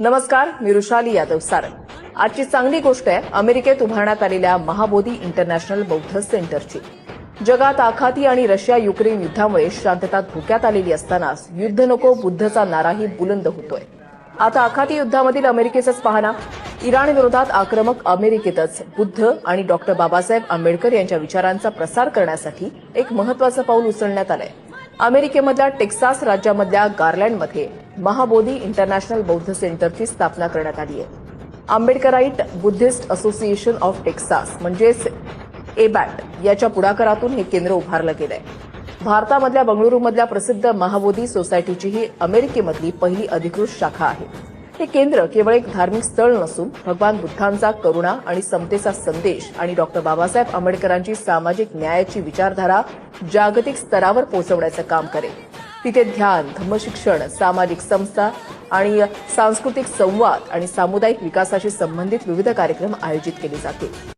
नमस्कार, मी रुशाली यादव सारंग. आजची चांगली गोष्ट आहे अमेरिकेत उभारण्यात आलेल्या महाबोधी इंटरनॅशनल बौद्ध सेंटरची. जगात आखाती आणि रशिया युक्रेन युद्धामुळे शांतता धोक्यात आलेली असतानाच युद्ध नको बुद्धचा नाराही बुलंद होतोय. आता आखाती युद्धामधील अमेरिकेचंच पाहना. इराण विरोधात आक्रमक अमेरिकेतच बुद्ध आणि डॉक्टर बाबासाहेब आंबेडकर यांच्या विचारांचा प्रसार करण्यासाठी एक महत्वाचं पाऊल उचलण्यात आलंय. अमेरिकेमधल्या टेक्सास राज्यामधल्या गार्लँडमध्ये महाबोधी इंटरनॅशनल बौद्ध सेंटरची स्थापना करण्यात आली आहे. Ambedkarite Buddhist association of Texas म्हणजेच एबॅट याच्या पुढाकारातून हे केंद्र उभारलं गेलंय. भारतामधल्या बंगळुरूमधल्या प्रसिद्ध महाबोधी सोसायटीची ही अमेरिकेमधली पहिली अधिकृत शाखा आहे. हे केंद्र केवळ एक धार्मिक स्थळ नसून भगवान बुद्धांचा करुणा आणि समतेचा संदेश आणि डॉक्टर बाबासाहेब आंबेडकरांची सामाजिक न्यायाची विचारधारा जागतिक स्तरावर पोहोचवण्याचं काम करेल. तिथे ध्यान, धम्मशिक्षण, सामाजिक संस्था आणि सांस्कृतिक संवाद आणि सामुदायिक विकासाशी संबंधित विविध कार्यक्रम आयोजित केले जातील.